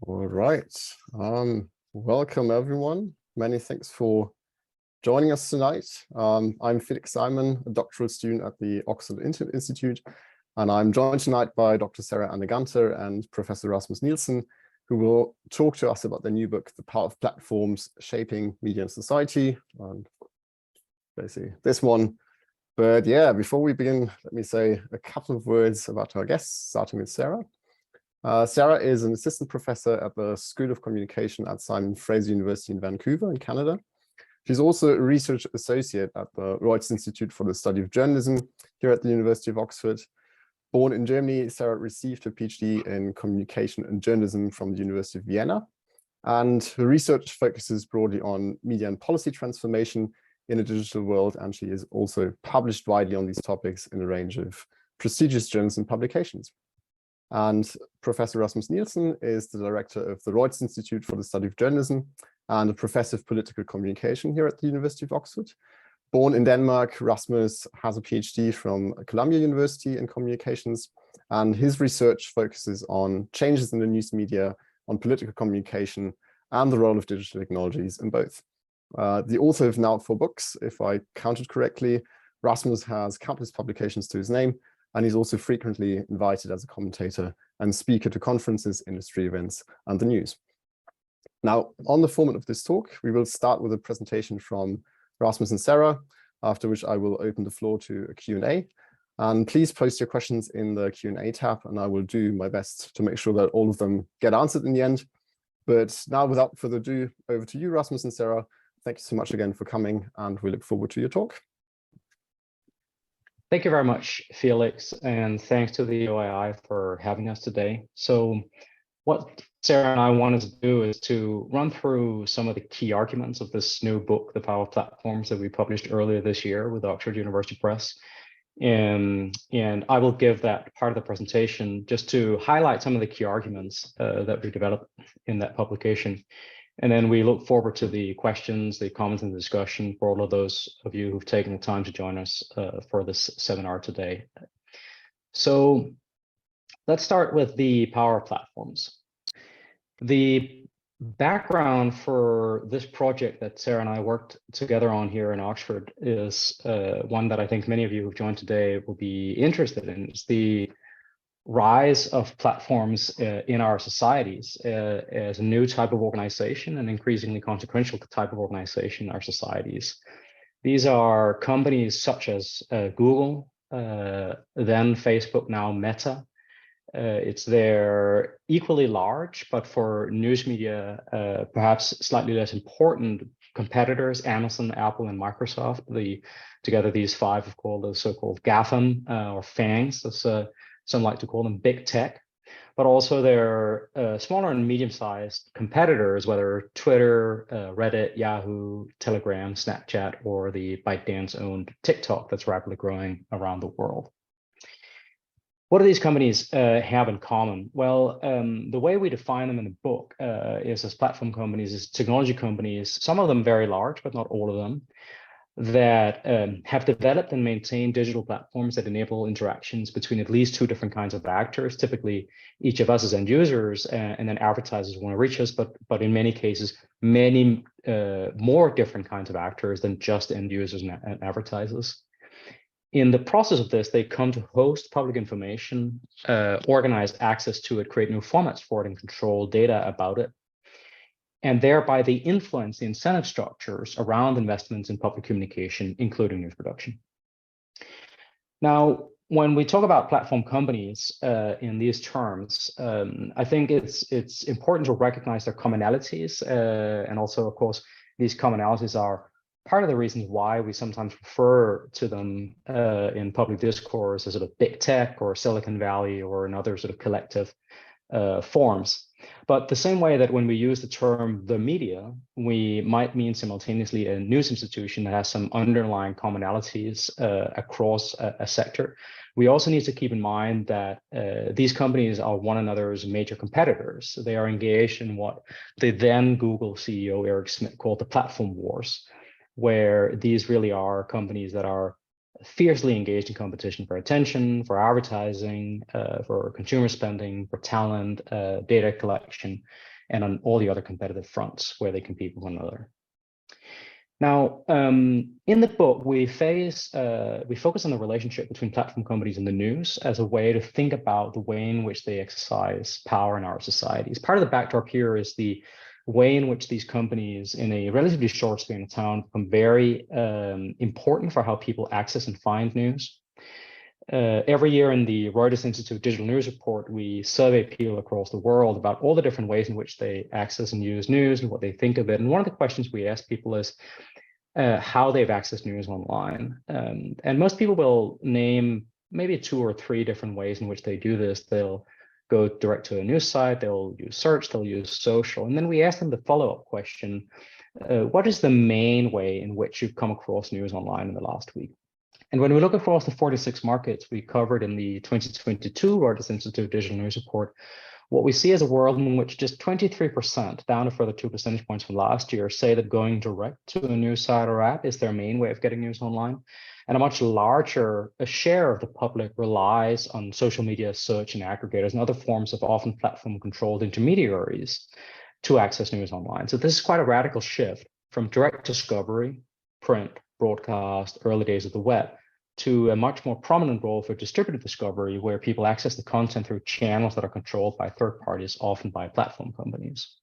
All right. Welcome, everyone. Many thanks for joining us tonight. I'm Felix Simon, a doctoral student at the Oxford Institute, and I'm joined tonight by Dr. Sarah Anne Ganter and Professor Rasmus Nielsen, who will talk to us about their new book, The Power of Platforms Shaping Media and Society. Basically, this one. But yeah, before we begin, let me say a couple of words about our guests, starting with Sarah. Sarah is an assistant professor at the School of Communication at Simon Fraser University in Vancouver in Canada. She's also a research associate at the Reuters Institute for the Study of Journalism here at the University of Oxford. Born in Germany, Sarah received her PhD in communication and journalism from the University of Vienna. And her research focuses broadly on media and policy transformation in a digital world. And she is also published widely on these topics in a range of prestigious journalism publications. And Professor Rasmus Nielsen is the director of the Reuters Institute for the Study of Journalism and a professor of political communication here at the University of Oxford. Born in Denmark, Rasmus has a PhD from Columbia University in communications, and his research focuses on changes in the news media, on political communication, and the role of digital technologies in both. The author of now 4 books, if I counted correctly. Rasmus has countless publications to his name, and he's also frequently invited as a commentator and speaker to conferences, industry events, and the news. Now, on the format of this talk, we will start with a presentation from Rasmus and Sarah, after which I will open the floor to a Q&A. And please post your questions in the Q&A tab, and I will do my best to make sure that all of them get answered in the end. But now, without further ado, over to you, Rasmus and Sarah. Thank you so much again for coming, and we look forward to your talk. Thank you very much, Felix, and thanks to the OII for having us today. So what Sarah and I wanted to do is to run through some of the key arguments of this new book, The Power of Platforms, that we published earlier this year with Oxford University Press. And I will give that part of the presentation just to highlight some of the key arguments that we developed in that publication. And then we look forward to the questions, the comments, and the discussion for all of those of you who've taken the time to join us for this seminar today. So let's start with the power of platforms. The background for this project that Sarah and I worked together on here in Oxford is one that I think many of you who've joined today will be interested in. It's the rise of platforms in our societies as a new type of organization, an increasingly consequential type of organization in our societies. These are companies such as Google, then Facebook, now Meta. It's their equally large, but for news media, perhaps slightly less important competitors, Amazon, Apple, and Microsoft. Together, these 5 are called the so-called GAFAM or FANGs. That's some like to call them big tech, but also their smaller and medium-sized competitors, whether Twitter, Reddit, Yahoo, Telegram, Snapchat, or the ByteDance-owned TikTok that's rapidly growing around the world. What do these companies have in common? Well, the way we define them in the book is as platform companies, is technology companies, some of them very large, but not all of them, that have developed and maintained digital platforms that enable interactions between at least 2 different kinds of actors. Typically, each of us as end users, and then advertisers want to reach us, but in many cases, many more different kinds of actors than just end users and advertisers. In the process of this, they come to host public information, organize access to it, create new formats for it, and control data about it. And thereby they influence the incentive structures around investments in public communication, including news production. Now, when we talk about platform companies in these terms, I think it's important to recognize their commonalities. And also, of course, these commonalities are part of the reasons why we sometimes refer to them in public discourse as sort of big tech or Silicon Valley or in other sort of collective forms. But the same way that when we use the term the media, we might mean simultaneously a news institution that has some underlying commonalities across a sector. We also need to keep in mind that these companies are one another's major competitors. They are engaged in what the then Google CEO Eric Schmidt called the platform wars, where these really are companies that are fiercely engaged in competition for attention, for advertising, for consumer spending, for talent, data collection, and on all the other competitive fronts where they compete with one another. Now, in the book, we focus on the relationship between platform companies and the news as a way to think about the way in which they exercise power in our societies. Part of the backdrop here is the way in which these companies, in a relatively short span of time, become very important for how people access and find news. Every year in the Reuters Institute Digital News Report, we survey people across the world about all the different ways in which they access and use news and what they think of it. And one of the questions we ask people is how they've accessed news online. And most people will name maybe 2 or 3 different ways in which they do this. They'll go direct to a news site, they'll use search, they'll use social. And then we ask them the follow-up question, what is the main way in which you've come across news online in the last week? And when we look across the 46 markets we covered in the 2022 Reuters Institute Digital News Report, what we see is a world in which just 23%, down a further 2 percentage points from last year, say that going direct to a news site or app is their main way of getting news online. And a much larger share of the public relies on social media, search, and aggregators and other forms of often platform-controlled intermediaries to access news online. So this is quite a radical shift from direct discovery, print, broadcast, early days of the web, to a much more prominent role for distributed discovery, where people access the content through channels that are controlled by third parties, often by platform companies.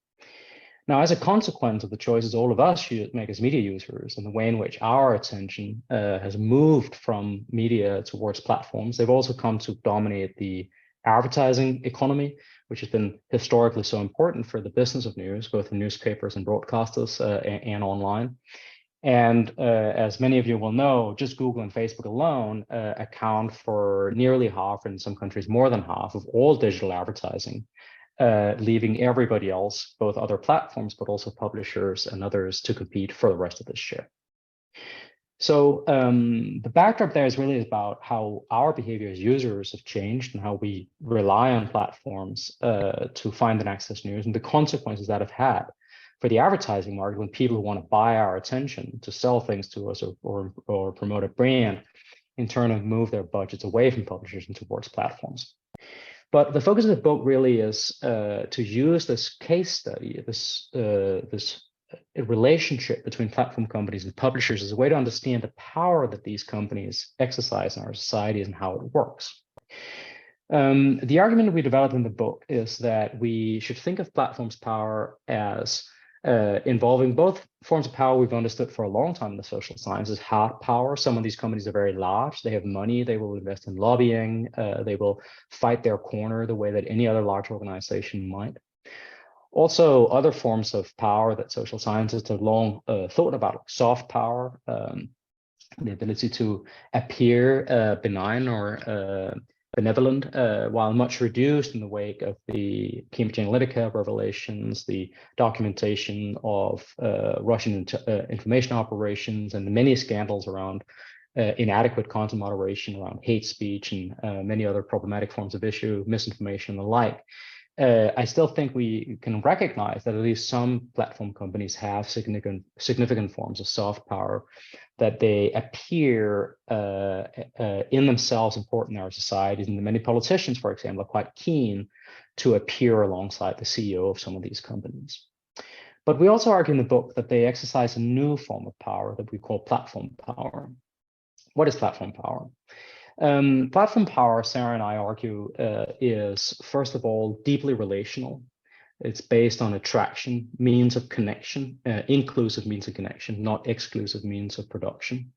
Now, as a consequence of the choices all of us make as media users and the way in which our attention has moved from media towards platforms, they've also come to dominate the advertising economy, which has been historically so important for the business of news, both in newspapers and broadcasters and online. And as many of you will know, just Google and Facebook alone account for nearly half, in some countries more than half, of all digital advertising, leaving everybody else, both other platforms, but also publishers and others, to compete for the rest of this share. So the backdrop there is really about how our behavior as users have changed and how we rely on platforms to find and access news, and the consequences that have had for the advertising market when people who want to buy our attention to sell things to us or promote a brand in turn have moved their budgets away from publishers and towards platforms. But the focus of the book really is to use this case study, this relationship between platform companies and publishers as a way to understand the power that these companies exercise in our societies and how it works. The argument we developed in the book is that we should think of platforms' power as involving both forms of power we've understood for a long time in the social sciences: hard power. Some of these companies are very large, they have money, they will invest in lobbying, they will fight their corner the way that any other large organization might. Also, other forms of power that social scientists have long thought about, like soft power, the ability to appear benign or benevolent, while much reduced in the wake of the Cambridge Analytica revelations, the documentation of Russian information operations, and the many scandals around inadequate content moderation, around hate speech, and many other problematic forms of issue, misinformation, and the like. I still think we can recognize that at least some platform companies have significant forms of soft power, that they appear in themselves important in our societies. And many politicians, for example, are quite keen to appear alongside the CEO of some of these companies. But we also argue in the book that they exercise a new form of power that we call platform power. What is platform power? Platform power, Sarah and I argue, is first of all deeply relational. It's based on attraction, means of connection, inclusive means of connection, not exclusive means of production.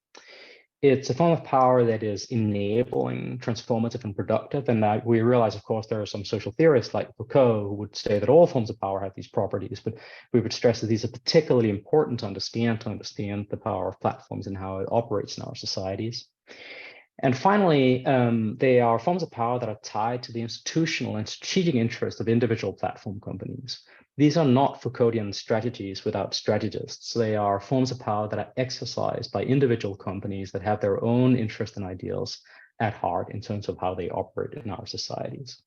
It's a form of power that is enabling, transformative, and productive. And we realize, of course, there are some social theorists like Foucault who would say that all forms of power have these properties, but we would stress that these are particularly important to understand the power of platforms and how it operates in our societies. And finally, they are forms of power that are tied to the institutional and strategic interests of individual platform companies. These are not Foucauldian strategies without strategists. They are forms of power that are exercised by individual companies that have their own interests and ideals at heart in terms of how they operate in our societies.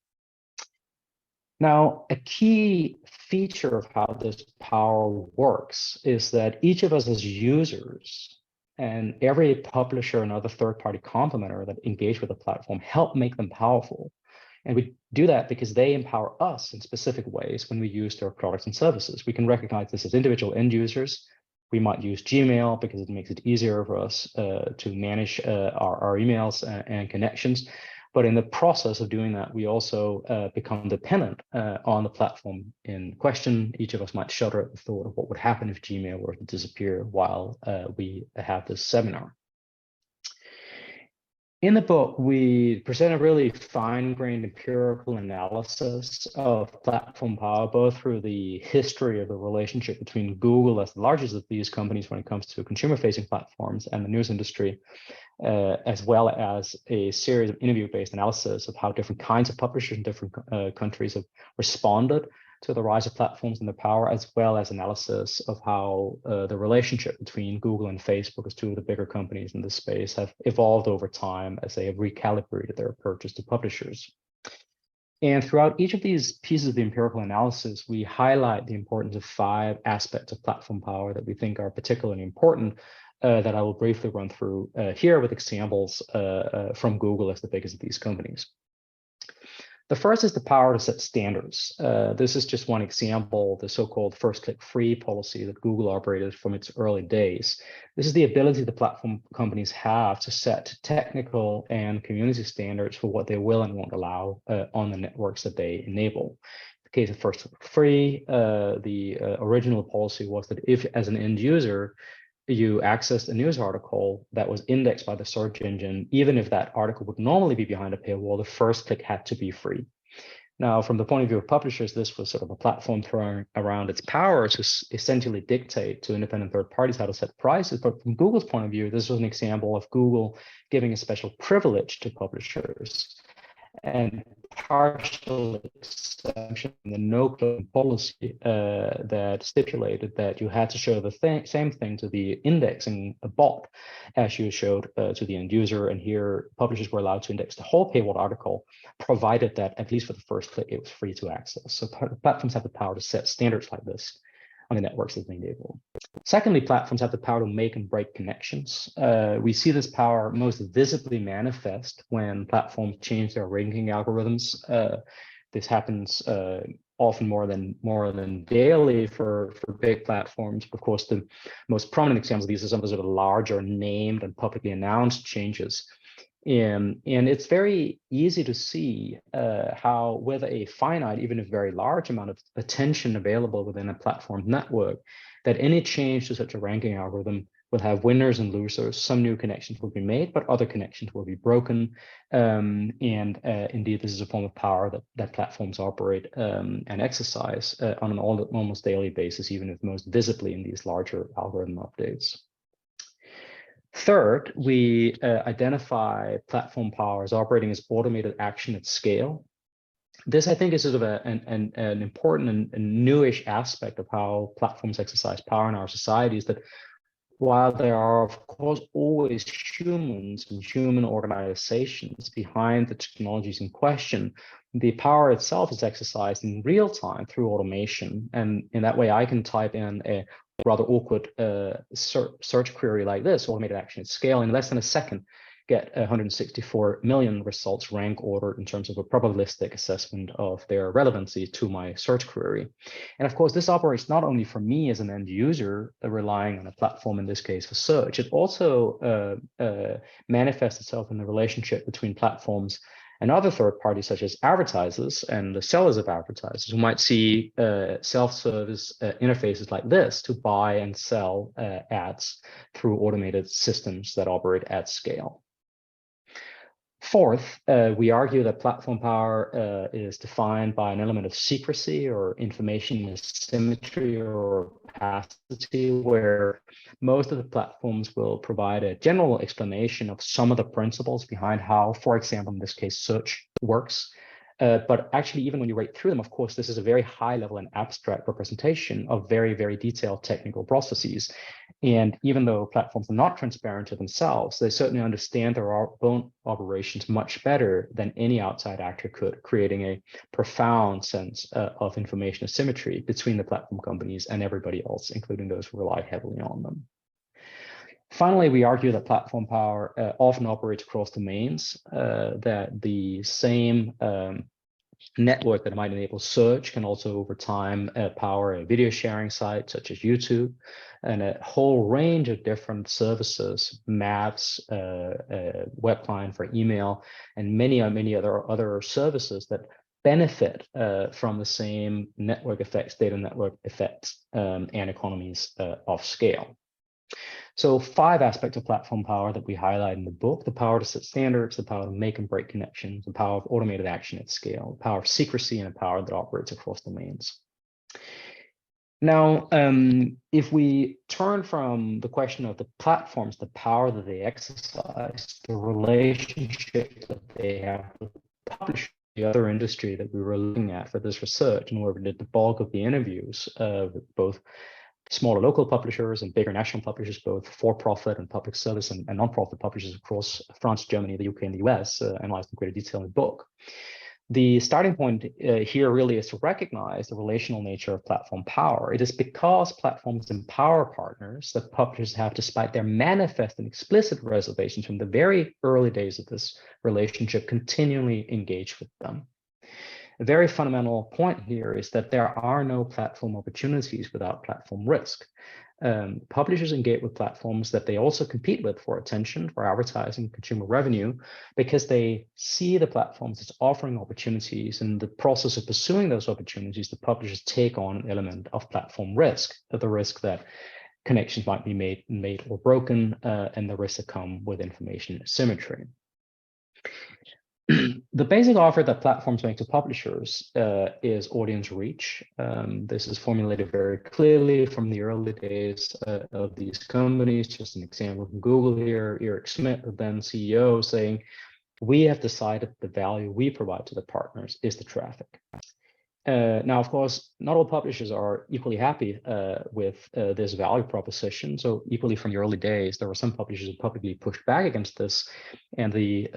Now, a key feature of how this power works is that each of us as users and every publisher and other third-party complementer that engage with the platform help make them powerful And we do that because they empower us in specific ways when we use their products and services. We can recognize this as individual end users. We might use Gmail because it makes it easier for us to manage our emails and connections. But in the process of doing that, we also become dependent on the platform in question. Each of us might shudder at the thought of what would happen if Gmail were to disappear while we have this seminar. In the book, we present a really fine-grained empirical analysis of platform power, both through the history of the relationship between Google as the largest of these companies when it comes to consumer-facing platforms and the news industry, as well as a series of interview-based analysis of how different kinds of publishers in different countries have responded to the rise of platforms and their power, as well as analysis of how the relationship between Google and Facebook as two of the bigger companies in this space have evolved over time as they have recalibrated their approaches to publishers. And throughout each of these pieces of the empirical analysis, we highlight the importance of 5 aspects of platform power that we think are particularly important that I will briefly run through here with examples from Google as the biggest of these companies. The first is the power to set standards. This is just one example, the so-called first click free policy that Google operated from its early days. This is the ability the platform companies have to set technical and community standards for what they will and won't allow on the networks that they enable. In the case of first click free, the original policy was that if, as an end user, you accessed a news article that was indexed by the search engine, even if that article would normally be behind a paywall, the first click had to be free. Now, from the point of view of publishers, this was sort of a platform throwing around its power to essentially dictate to independent third parties how to set prices. But from Google's point of view, this was an example of Google giving a special privilege to publishers and partial exemption in the no-clone policy that stipulated that you had to show the same thing to the indexing bot as you showed to the end user. And here, publishers were allowed to index the whole paywall article, provided that at least for the first click, it was free to access. So platforms have the power to set standards like this on the networks that they enable. Secondly, platforms have the power to make and break connections. We see this power most visibly manifest when platforms change their ranking algorithms. This happens often more than daily for big platforms. Of course, the most prominent examples of these are some of the sort of larger named and publicly announced changes. And it's very easy to see how, with a finite, even if very large amount of attention available within a platform network, that any change to such a ranking algorithm will have winners and losers. Some new connections will be made, but other connections will be broken. Indeed, this is a form of power that platforms operate and exercise on an almost daily basis, even if most visibly in these larger algorithm updates. Third, we identify platform power as operating as automated action at scale. This, I think, is sort of an important and newish aspect of how platforms exercise power in our societies, that while there are, of course, always humans and human organizations behind the technologies in question, the power itself is exercised in real time through automation. And in that way, I can type in a rather awkward search query like this, automated action at scale, in less than a second, get 164 million results rank ordered in terms of a probabilistic assessment of their relevancy to my search query. And of course, this operates not only for me as an end user relying on a platform, in this case for search, it also manifests itself in the relationship between platforms and other third parties, such as advertisers and the sellers of advertisers, who might see self-service interfaces like this to buy and sell ads through automated systems that operate at scale. Fourth, we argue that platform power is defined by an element of secrecy or information asymmetry or opacity, where most of the platforms will provide a general explanation of some of the principles behind how, for example, in this case, search works. But actually, even when you read through them, of course, this is a very high level and abstract representation of very, very detailed technical processes. And even though platforms are not transparent to themselves, they certainly understand their own operations much better than any outside actor could, creating a profound sense of information asymmetry between the platform companies and everybody else, including those who rely heavily on them. Finally, we argue that platform power often operates across domains, that the same network that might enable search can also over time power a video sharing site such as YouTube, and a whole range of different services, maps, web client for email, and many other services that benefit from the same network effects, data network effects, and economies of scale. So 5 aspects of platform power that we highlight in the book: the power to set standards, the power to make and break connections, the power of automated action at scale, the power of secrecy, and a power that operates across domains. Now, if we turn from the question of the platforms, the power that they exercise, the relationship that they have with publishers, the other industry that we were looking at for this research, and where we did the bulk of the interviews with both smaller local publishers and bigger national publishers, both for-profit and public service and non-profit publishers across France, Germany, the UK, and the US, analyzed in greater detail in the book. The starting point here really is to recognize the relational nature of platform power. It is because platforms empower partners that publishers have, despite their manifest and explicit reservations from the very early days of this relationship, continually engage with them. A very fundamental point here is that there are no platform opportunities without platform risk. Publishers engage with platforms that they also compete with for attention, for advertising, consumer revenue, because they see the platforms as offering opportunities. And in the process of pursuing those opportunities, the publishers take on an element of platform risk, the risk that connections might be made or broken, and the risks that come with information asymmetry. The basic offer that platforms make to publishers is audience reach. This is formulated very clearly from the early days of these companies. Just an example from Google here, Eric Schmidt, the then CEO, saying, "We have decided the value we provide to the partners is the traffic." Now, of course, not all publishers are equally happy with this value proposition. So equally from the early days, there were some publishers who publicly pushed back against this. And the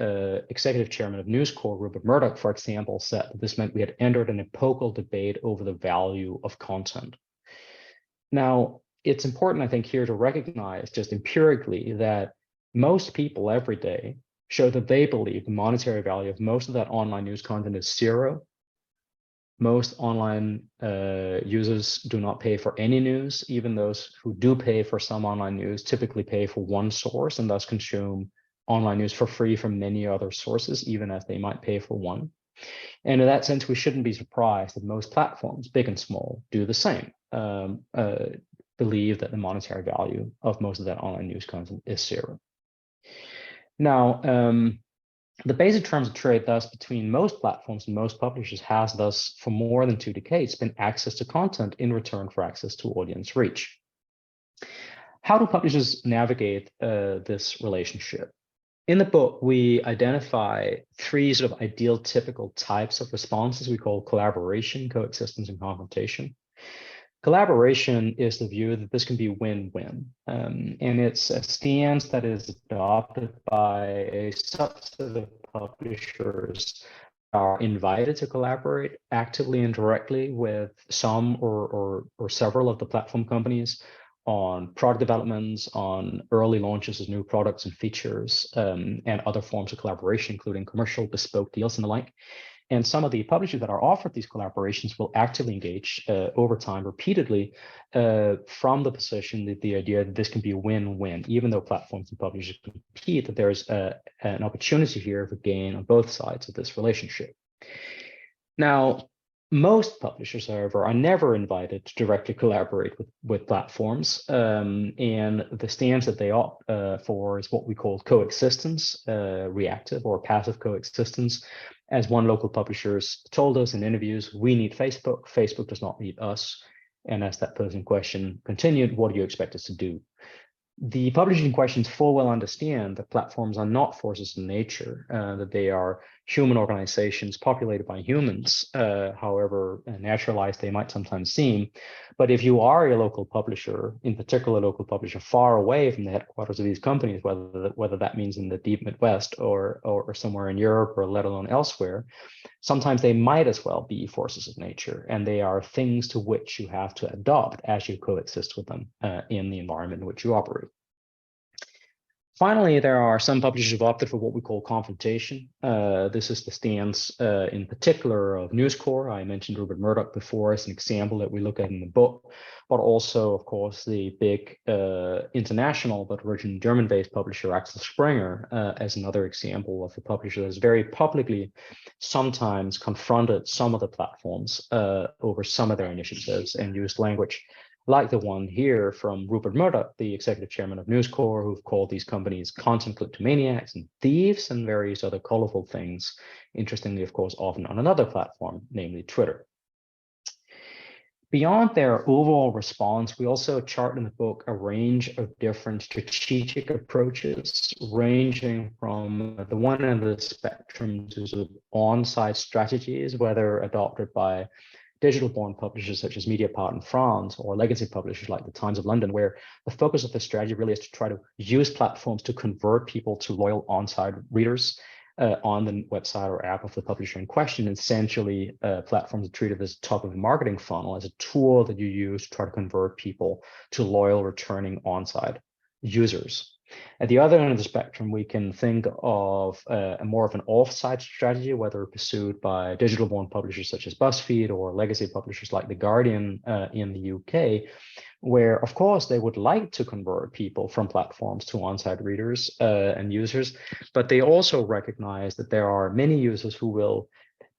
executive chairman of News Corp, Rupert Murdoch, for example, said that this meant we had entered an epochal debate over the value of content. Now, it's important, I think, here to recognize just empirically that most people every day show that they believe the monetary value of most of that online news content is zero. Most online users do not pay for any news. Even those who do pay for some online news typically pay for one source and thus consume online news for free from many other sources, even as they might pay for one. And in that sense, we shouldn't be surprised that most platforms, big and small, do the same, believe that the monetary value of most of that online news content is zero. Now, the basic terms of trade, thus, between most platforms and most publishers has thus, for more than 2 decades, been access to content in return for access to audience reach. How do publishers navigate this relationship? In the book, we identify 3 sort of ideal typical types of responses we call collaboration, coexistence, and confrontation. Collaboration is the view that this can be win-win, and it's a stance that is adopted by a subset of publishers that are invited to collaborate actively and directly with some or several of the platform companies on product developments, on early launches of new products and features, and other forms of collaboration, including commercial, bespoke deals and the like. And some of the publishers that are offered these collaborations will actively engage over time repeatedly from the position that the idea that this can be a win-win, even though platforms and publishers compete, that there's an opportunity here for gain on both sides of this relationship. Now, most publishers, however, are never invited to directly collaborate with platforms. And the stance that they opt for is what we call coexistence, reactive or passive coexistence. As one local publisher told us in interviews, we need Facebook, Facebook does not need us. And as that person question continued, what do you expect us to do? The publishing questions full well understand that platforms are not forces in nature, that they are human organizations populated by humans, however naturalized they might sometimes seem. But if you are a local publisher, in particular a local publisher far away from the headquarters of these companies, whether that means in the deep Midwest or somewhere in Europe or let alone elsewhere, sometimes they might as well be forces of nature, and they are things to which you have to adopt as you coexist with them in the environment in which you operate. Finally, there are some publishers who've opted for what we call confrontation. This is the stance in particular of News Corp. I mentioned Rupert Murdoch before as an example that we look at in the book, but also, of course, the big international but originally German-based publisher Axel Springer as another example of a publisher that has very publicly sometimes confronted some of the platforms over some of their initiatives and used language like the one here from Rupert Murdoch, the executive chairman of News Corp, who've called these companies content kleptomaniacs and thieves and various other colorful things, interestingly, of course, often on another platform, namely Twitter. Beyond their overall response, we also chart in the book a range of different strategic approaches, ranging from the one end of the spectrum to sort of on-site strategies, whether adopted by digital-born publishers such as Mediapart in France, or legacy publishers like the Times of London, where the focus of the strategy really is to try to use platforms to convert people to loyal on-site readers on the website or app of the publisher in question. Essentially, platforms are treated as top of the marketing funnel, as a tool that you use to try to convert people to loyal returning on-site users. At the other end of the spectrum, we can think of more of an off-site strategy, whether pursued by digital-born publishers such as BuzzFeed or legacy publishers like The Guardian in the UK, where, of course, they would like to convert people from platforms to on-site readers and users, but they also recognize that there are many users who will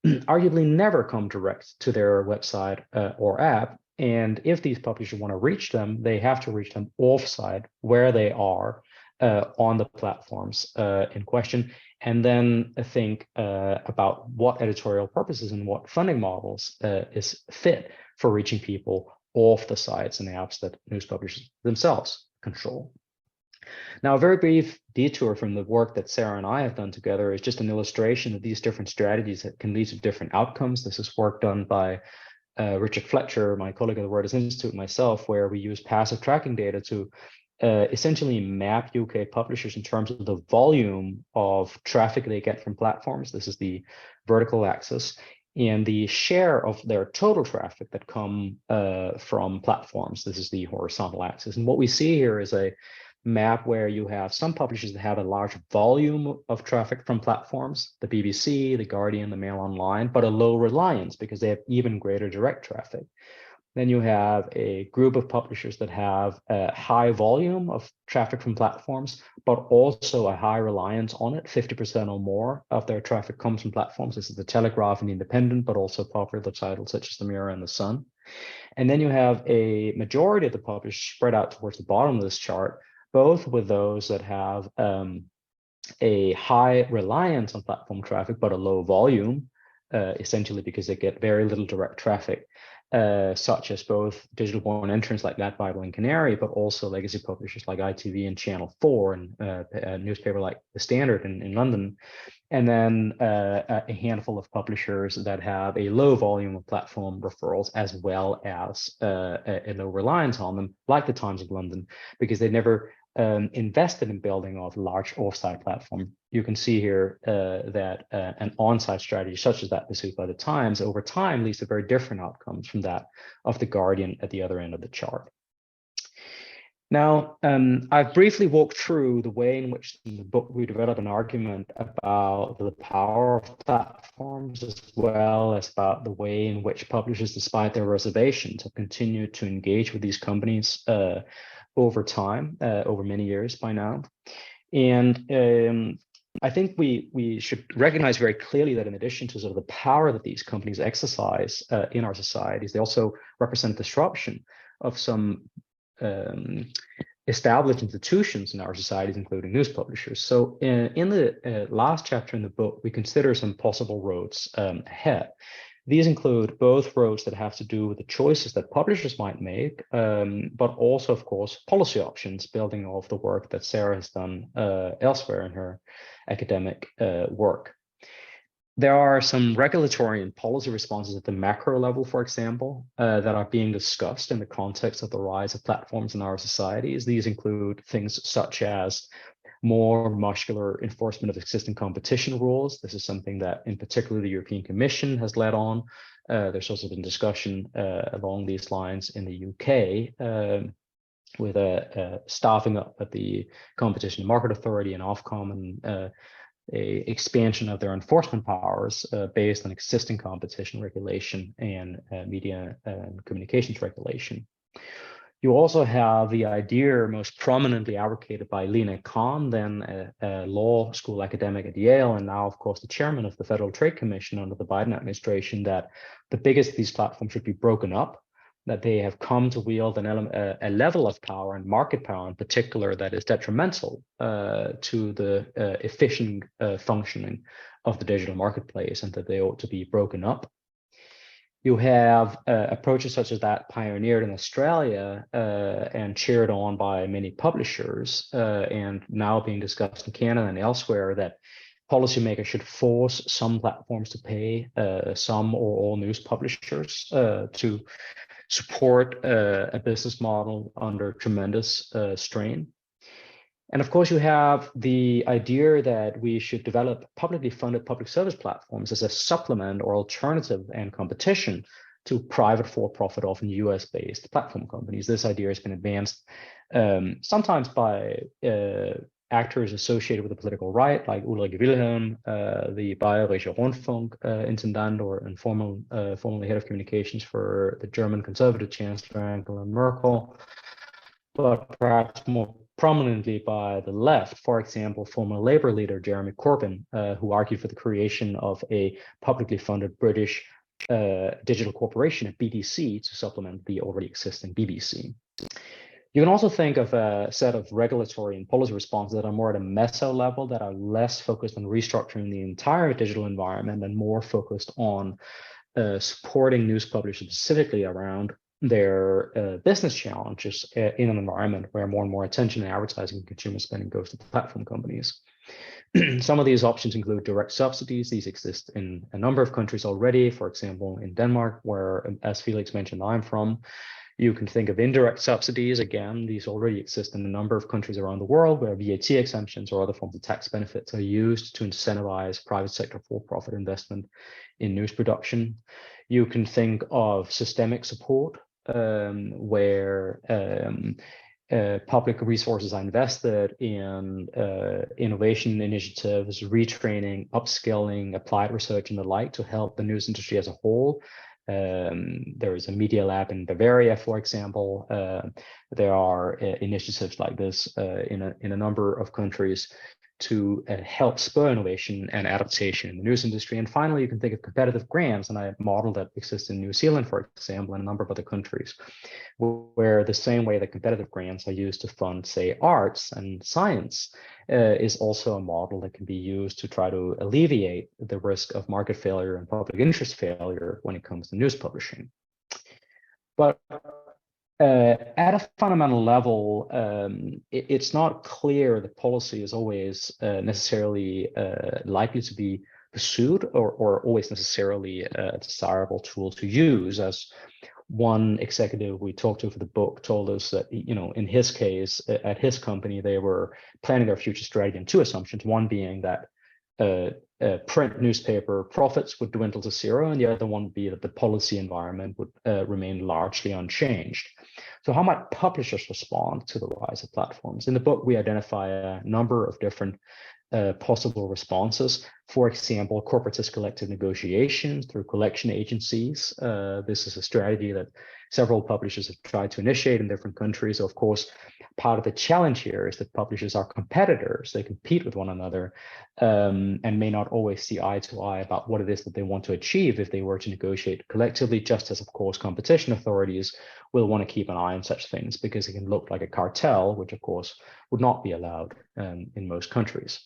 arguably never come direct to their website or app. And if these publishers want to reach them, they have to reach them off-site where they are on the platforms in question, and then think about what editorial purposes and what funding models is fit for reaching people off the sites and apps that news publishers themselves control. Now, a very brief detour from the work that Sarah and I have done together is just an illustration of these different strategies that can lead to different outcomes. This is work done by Richard Fletcher, my colleague at the Reuters Institute, and myself, where we use passive tracking data to essentially map UK publishers in terms of the volume of traffic they get from platforms. This is the vertical axis, and the share of their total traffic that come from platforms. This is the horizontal axis. And what we see here is a map where you have some publishers that have a large volume of traffic from platforms, the BBC, the Guardian, the Mail Online, but a low reliance because they have even greater direct traffic. Then you have a group of publishers that have a high volume of traffic from platforms, but also a high reliance on it. 50% or more of their traffic comes from platforms. This is the Telegraph and the Independent, but also popular titles such as the Mirror and the Sun. And then you have a majority of the publishers spread out towards the bottom of this chart, both with those that have a high reliance on platform traffic, but a low volume, essentially because they get very little direct traffic, such as both digital-born entrants like That Bible and Canary, but also legacy publishers like ITV and Channel 4 and a newspaper like The Standard in London. And then a handful of publishers that have a low volume of platform referrals, as well as a low reliance on them, like the Times of London, because they never invested in building a large off-site platform. You can see here that an on-site strategy such as that pursued by the Times over time leads to very different outcomes from that of the Guardian at the other end of the chart. Now, I've briefly walked through the way in which in the book we develop an argument about the power of platforms, as well as about the way in which publishers, despite their reservations, have continued to engage with these companies over time, over many years by now. And I think we should recognize very clearly that in addition to sort of the power that these companies exercise in our societies, they also represent disruption of some established institutions in our societies, including news publishers. So in the last chapter in the book, we consider some possible roads ahead. These include both roads that have to do with the choices that publishers might make, but also, of course, policy options, building off the work that Sarah has done elsewhere in her academic work. There are some regulatory and policy responses at the macro level, for example, that are being discussed in the context of the rise of platforms in our societies. These include things such as more muscular enforcement of existing competition rules. This is something that, in particular, the European Commission has led on. There's also been discussion along these lines in the UK. with staffing up at the Competition and Market Authority and Ofcom, and a expansion of their enforcement powers based on existing competition regulation and media and communications regulation. You also have the idea most prominently advocated by Lina Khan, then a law school academic at Yale, and now, of course, the chairman of the Federal Trade Commission under the Biden administration, that the biggest of these platforms should be broken up, that they have come to wield a level of power and market power in particular that is detrimental to the efficient functioning of the digital marketplace, and that they ought to be broken up. You have approaches such as that pioneered in Australia and cheered on by many publishers, and now being discussed in Canada and elsewhere, that policymakers should force some platforms to pay some or all news publishers to support a business model under tremendous strain. And of course, you have the idea that we should develop publicly funded public service platforms as a supplement or alternative and competition to private for-profit, often US-based platform companies. This idea has been advanced sometimes by actors associated with the political right, like Ulrich Wilhelm, the Bayerische Rundfunk intendant, or formerly head of communications for the German conservative chancellor Angela Merkel, but perhaps more prominently by the left, for example, former Labour leader Jeremy Corbyn, who argued for the creation of a publicly funded British digital corporation, a BDC, to supplement the already existing BBC. You can also think of a set of regulatory and policy responses that are more at a meso level, that are less focused on restructuring the entire digital environment and more focused on supporting news publishers specifically around their business challenges in an environment where more and more attention and advertising and consumer spending goes to platform companies. Some of these options include direct subsidies. These exist in a number of countries already. For example, in Denmark, where, as Felix mentioned, I'm from. You can think of indirect subsidies. Again, these already exist in a number of countries around the world, where VAT exemptions or other forms of tax benefits are used to incentivize private sector for-profit investment in news production. You can think of systemic support, where public resources are invested in innovation initiatives, retraining, upskilling, applied research, and the like to help the news industry as a whole. There is a media lab in Bavaria, for example. There are initiatives like this in a number of countries to help spur innovation and adaptation in the news industry. And finally, you can think of competitive grants, and a model that exists in New Zealand, for example, and a number of other countries, where the same way that competitive grants are used to fund, say, arts and science, is also a model that can be used to try to alleviate the risk of market failure and public interest failure when it comes to news publishing. But at a fundamental level, it's not clear that policy is always necessarily likely to be pursued or always necessarily a desirable tool to use. As one executive we talked to for the book told us that, in his case, at his company, they were planning their future strategy on two assumptions, one being that print newspaper profits would dwindle to zero, and the other one would be that the policy environment would remain largely unchanged. So how might publishers respond to the rise of platforms? In the book, we identify a number of different possible responses. For example, corporatist collective negotiations through collection agencies. This is a strategy that several publishers have tried to initiate in different countries. Of course, part of the challenge here is that publishers are competitors. They compete with one another and may not always see eye to eye about what it is that they want to achieve if they were to negotiate collectively, just as, of course, competition authorities will want to keep an eye on such things because it can look like a cartel, which, of course, would not be allowed in most countries.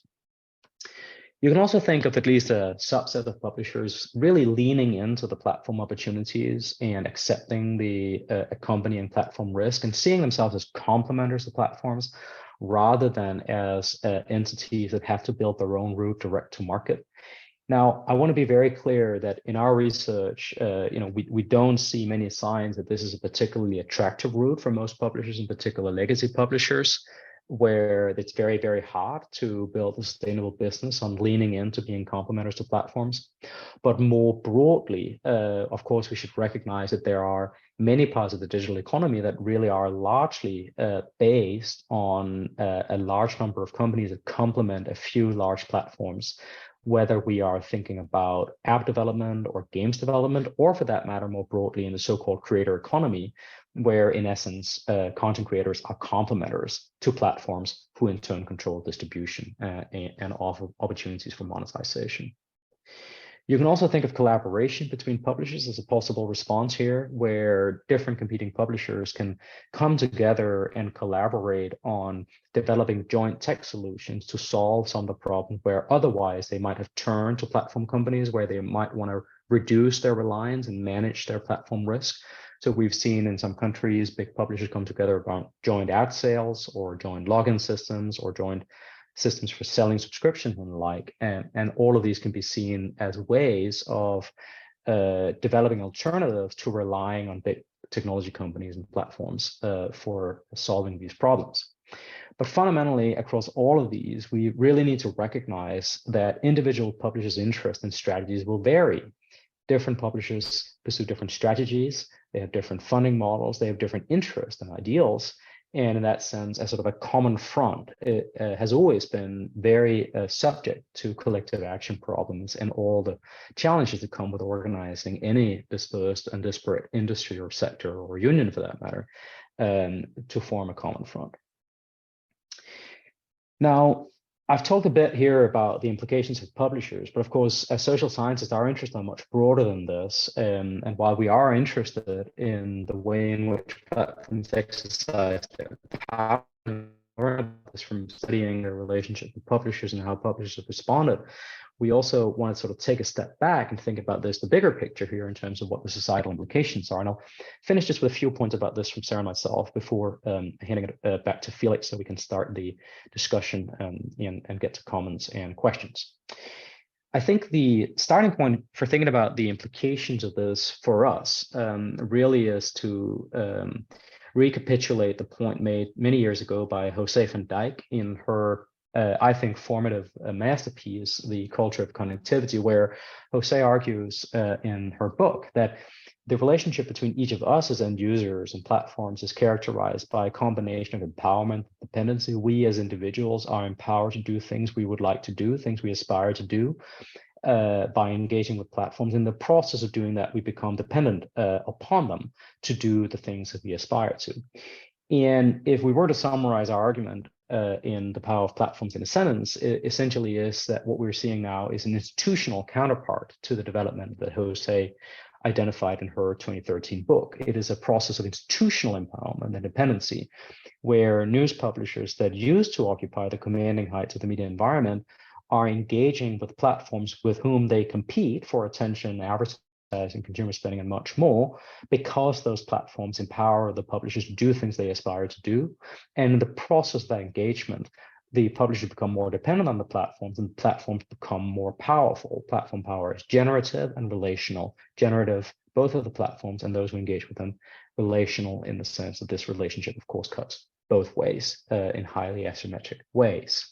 You can also think of at least a subset of publishers really leaning into the platform opportunities and accepting the accompanying platform risk and seeing themselves as complementers to platforms rather than as entities that have to build their own route direct to market. Now, I want to be very clear that in our research, we don't see many signs that this is a particularly attractive route for most publishers, in particular legacy publishers, where it's very, very hard to build a sustainable business on leaning into being complementers to platforms. But more broadly, of course, we should recognize that there are many parts of the digital economy that really are largely based on a large number of companies that complement a few large platforms, whether we are thinking about app development or games development, or for that matter, more broadly in the so-called creator economy, where in essence, content creators are complementers to platforms who in turn control distribution and offer opportunities for monetization. You can also think of collaboration between publishers as a possible response here, where different competing publishers can come together and collaborate on developing joint tech solutions to solve some of the problems where otherwise they might have turned to platform companies where they might want to reduce their reliance and manage their platform risk. So we've seen in some countries, big publishers come together about joint ad sales or joint login systems or joint systems for selling subscriptions and the like. And all of these can be seen as ways of developing alternatives to relying on big technology companies and platforms for solving these problems. But fundamentally, across all of these, we really need to recognize that individual publishers' interests and strategies will vary. Different publishers pursue different strategies, they have different funding models, they have different interests and ideals. And in that sense, as sort of a common front, it has always been very subject to collective action problems and all the challenges that come with organizing any dispersed and disparate industry or sector or union for that matter to form a common front. Now, I've talked a bit here about the implications of publishers, but of course, as social scientists, our interests are much broader than this. And while we are interested in the way in which platforms exercise their power, from studying their relationship with publishers and how publishers have responded, we also want to sort of take a step back and think about this, the bigger picture here in terms of what the societal implications are. And I'll finish just with a few points about this from Sarah and myself before handing it back to Felix so we can start the discussion and get to comments and questions. I think the starting point for thinking about the implications of this for us really is to recapitulate the point made many years ago by Jose van Dijk in her I think, formative masterpiece, The Culture of Connectivity, where Jose argues in her book that the relationship between each of us as end users and platforms is characterized by a combination of empowerment and dependency. We as individuals are empowered to do things we would like to do, things we aspire to do by engaging with platforms. In the process of doing that, we become dependent upon them to do the things that we aspire to. And if we were to summarize our argument in The Power of Platforms in a sentence, it essentially is that what we're seeing now is an institutional counterpart to the development that Jose identified in her 2013 book. It is a process of institutional empowerment and dependency, where news publishers that used to occupy the commanding heights of the media environment are engaging with platforms with whom they compete for attention, advertising, consumer spending, and much more, because those platforms empower the publishers to do things they aspire to do. And in the process of that engagement, the publishers become more dependent on the platforms, and the platforms become more powerful. Platform power is generative and relational. Generative, both of the platforms and those who engage with them. Relational in the sense that this relationship, of course, cuts both ways in highly asymmetric ways.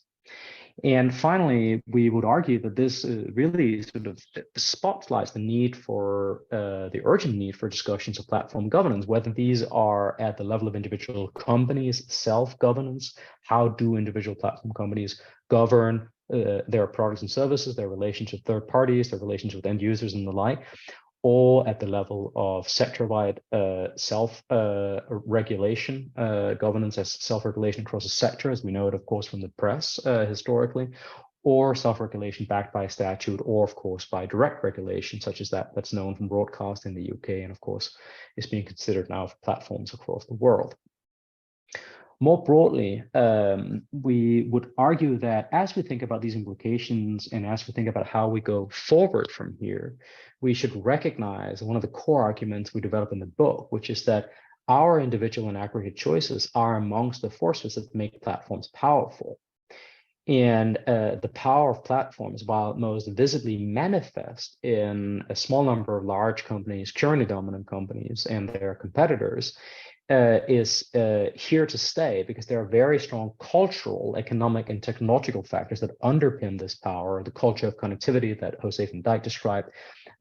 And finally, we would argue that this really sort of spotlights the need for the urgent need for discussions of platform governance, whether these are at the level of individual companies, self-governance, how do individual platform companies govern their products and services, their relations with third parties, their relations with end users and the like, or at the level of sector-wide self-regulation, governance as self-regulation across a sector, as we know it, of course, from the press historically, or self-regulation backed by statute, or, of course, by direct regulation, such as that's known from broadcast in the UK, and, of course, is being considered now for platforms across the world. More broadly, we would argue that as we think about these implications and as we think about how we go forward from here, we should recognize one of the core arguments we develop in the book, which is that our individual and aggregate choices are amongst the forces that make platforms powerful. And the power of platforms, while most visibly manifest in a small number of large companies, currently dominant companies, and their competitors, is here to stay, because there are very strong cultural, economic, and technological factors that underpin this power. The culture of connectivity that Jose van Dijk described,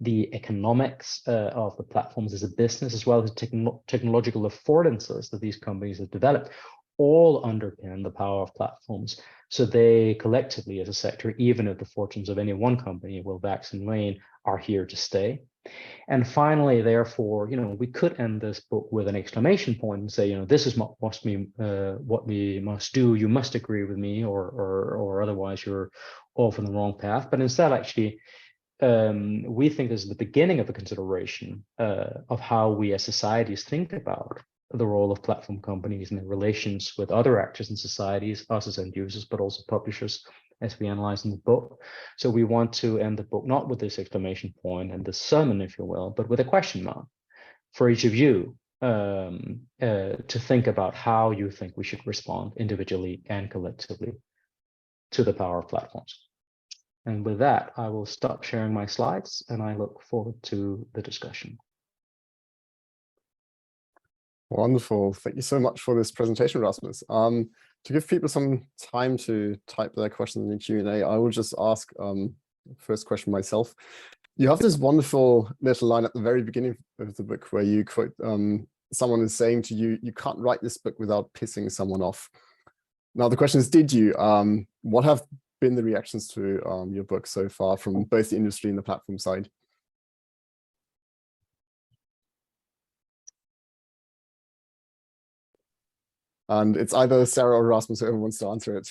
the economics of the platforms as a business, as well as technological affordances that these companies have developed, all underpin the power of platforms. So they collectively, as a sector, even if the fortunes of any one company will wax and wane, are here to stay. And finally, therefore, we could end this book with an exclamation point and say, this is what we must do. You must agree with me, or otherwise you're off on the wrong path. But instead, actually, we think this is the beginning of a consideration of how we as societies think about the role of platform companies and their relations with other actors in societies, us as end users, but also publishers, as we analyze in the book. So we want to end the book not with this exclamation point and this sermon, if you will, but with a question mark for each of you to think about how you think we should respond individually and collectively to the power of platforms. And with that, I will stop sharing my slides and I look forward to the discussion. Wonderful. Thank you so much for this presentation, Rasmus. To give people some time to type their questions in the Q&A, I will just ask first question myself. You have this wonderful little line at the very beginning of the book where you quote, someone is saying to you, you can't write this book without pissing someone off. Now, the question is, did you? What have been the reactions to your book so far from both the industry and the platform side? And it's either Sarah or Rasmus, whoever wants to answer it.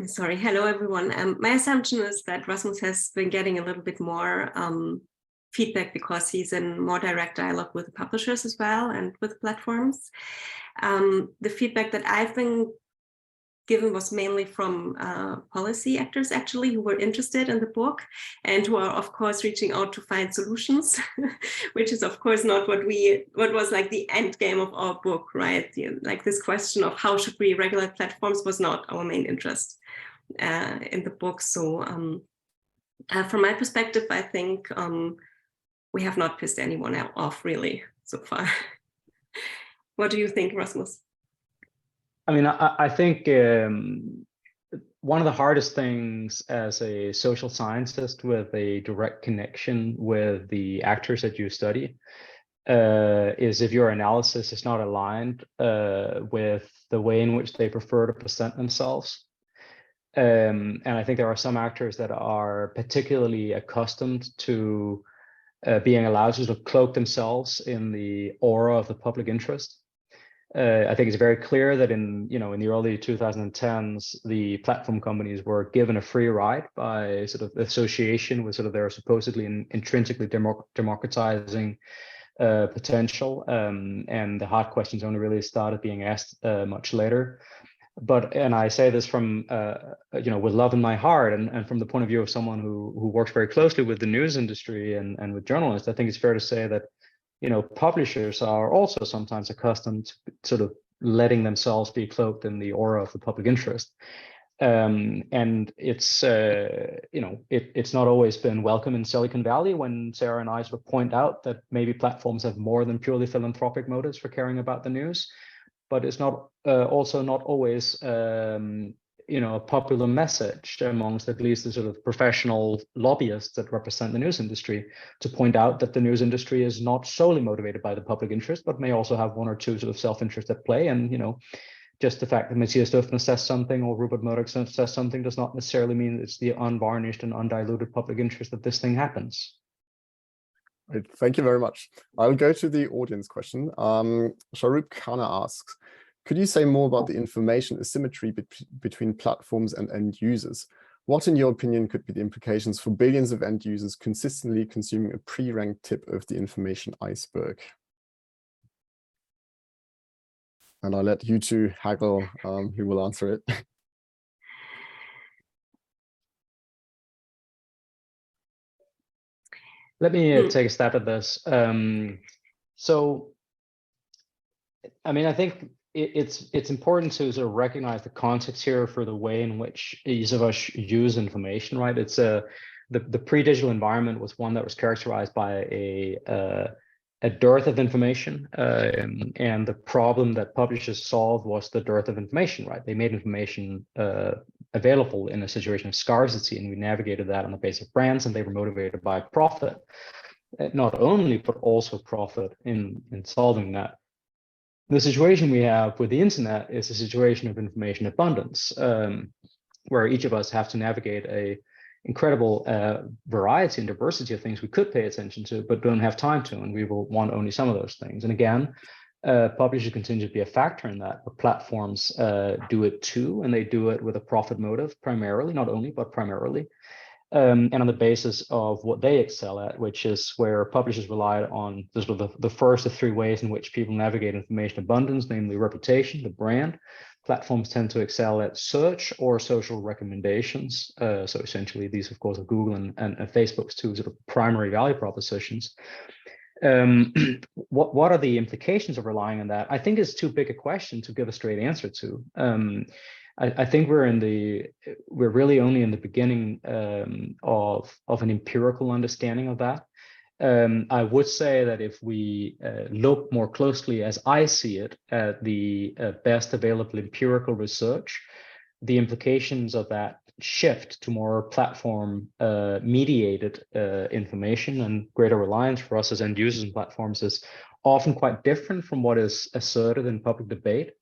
Sorry, hello everyone. My assumption is that Rasmus has been getting a little bit more feedback because he's in more direct dialogue with publishers as well and with platforms. The feedback that I've been given was mainly from policy actors, actually, who were interested in the book and who are, of course, reaching out to find solutions, which is, of course, not what was like the end game of our book, right? Like this question of how should we regulate platforms was not our main interest in the book. So from my perspective, I think we have not pissed anyone off really so far. What do you think, Rasmus? I mean, I think one of the hardest things as a social scientist with a direct connection with the actors that you study is if your analysis is not aligned with the way in which they prefer to present themselves. And I think there are some actors that are particularly accustomed to being allowed to sort of cloak themselves in the aura of the public interest. I think it's very clear that in the early 2010s, the platform companies were given a free ride by sort of association with sort of their supposedly intrinsically democratizing potential, and the hard questions only really started being asked much later. And I say this from with love in my heart, and from the point of view of someone who works very closely with the news industry and with journalists, I think it's fair to say that publishers are also sometimes accustomed to sort of letting themselves be cloaked in the aura of the public interest. And it's, it's not always been welcome in Silicon Valley when Sarah and I sort of point out that maybe platforms have more than purely philanthropic motives for caring about the news. But it's not also not always a popular message amongst at least the sort of professional lobbyists that represent the news industry to point out that the news industry is not solely motivated by the public interest, but may also have one or two sort of self-interest at play. And, just the fact that Matthias Döpfner says something or Rupert Murdoch says something does not necessarily mean it's the unvarnished and undiluted public interest that this thing happens. Right, thank you very much. I'll go to the audience question. Sharup Khanna asks, could you say more about the information asymmetry between platforms and end users? What, in your opinion, could be the implications for billions of end users consistently consuming a pre-ranked tip of the information iceberg? And I'll let you two haggle who will answer it. Let me take a stab at this. So, I mean, I think it's important to sort of recognize the context here for the way in which each of us use information, right? It's the pre-digital environment was one that was characterized by a dearth of information, and the problem that publishers solved was the dearth of information, right? They made information available in a situation of scarcity, and we navigated that on the basis of brands, and they were motivated by profit, not only, but also profit in solving that. The situation we have with the internet is a situation of information abundance, where each of us have to navigate a incredible variety and diversity of things we could pay attention to, but don't have time to, and we will want only some of those things. And again, publishers continue to be a factor in that, but platforms do it too, and they do it with a profit motive primarily, not only, but primarily. And on the basis of what they excel at, which is where publishers relied on the first of three ways in which people navigate information abundance, namely reputation, the brand. Platforms tend to excel at search or social recommendations. So essentially, these, of course, are Google and Facebook's two sort of primary value propositions. What are the implications of relying on that? I think it's too big a question to give a straight answer to. I think we're really only in the beginning of an empirical understanding of that. I would say that if we look more closely, as I see it, at the best available empirical research, the implications of that shift to more platform mediated information and greater reliance for us as end users and platforms is often quite different from what is asserted in public debate.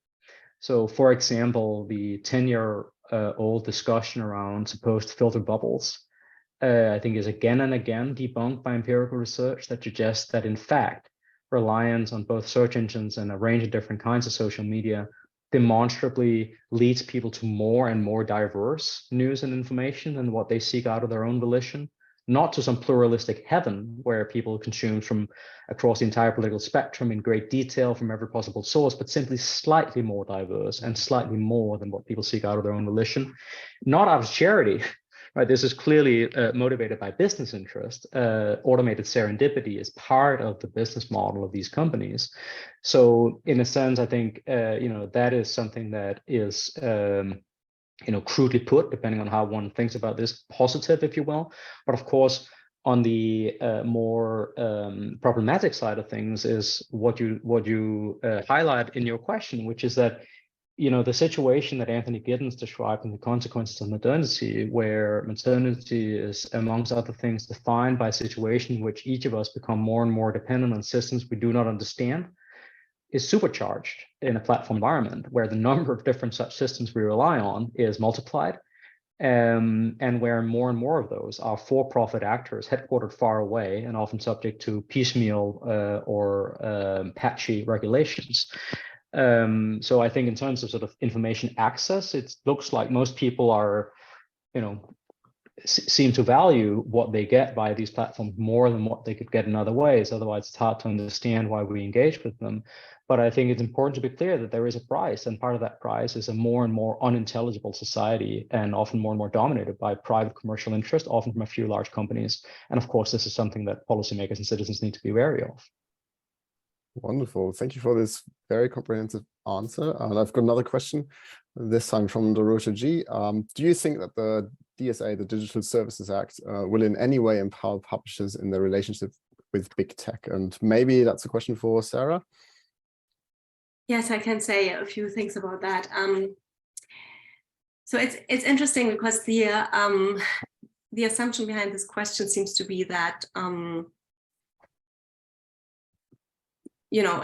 So, for example, the 10-year-old discussion around supposed filter bubbles, I think, is again and again debunked by empirical research that suggests that, in fact, reliance on both search engines and a range of different kinds of social media demonstrably leads people to more and more diverse news and information than what they seek out of their own volition, not to some pluralistic heaven where people consume from across the entire political spectrum in great detail from every possible source, but simply slightly more diverse and slightly more than what people seek out of their own volition, not out of charity. Right, this is clearly motivated by business interest. Automated serendipity is part of the business model of these companies. So, in a sense, I think that is something that is crudely put, depending on how one thinks about this, positive, if you will. But of course, on the more problematic side of things is what you highlight in your question, which is that the situation that Anthony Giddens described in The Consequences of Modernity, where modernity is, amongst other things, defined by a situation in which each of us become more and more dependent on systems we do not understand, is supercharged in a platform environment where the number of different such systems we rely on is multiplied, and where more and more of those are for-profit actors headquartered far away and often subject to piecemeal or patchy regulations. So I think in terms of sort of information access, it looks like most people are, seem to value what they get by these platforms more than what they could get in other ways. Otherwise, it's hard to understand why we engage with them. But I think it's important to be clear that there is a price, and part of that price is a more and more unintelligible society, and often more dominated by private commercial interest, often from a few large companies. And of course, this is something that policymakers and citizens need to be wary of. Wonderful. Thank you for this very comprehensive answer. And I've got another question, this time from Dorota G. Do you think that the DSA, the Digital Services Act, will in any way empower publishers in their relationship with big tech? And maybe that's a question for Sarah. Yes, I can say a few things about that. So it's interesting because the assumption behind this question seems to be that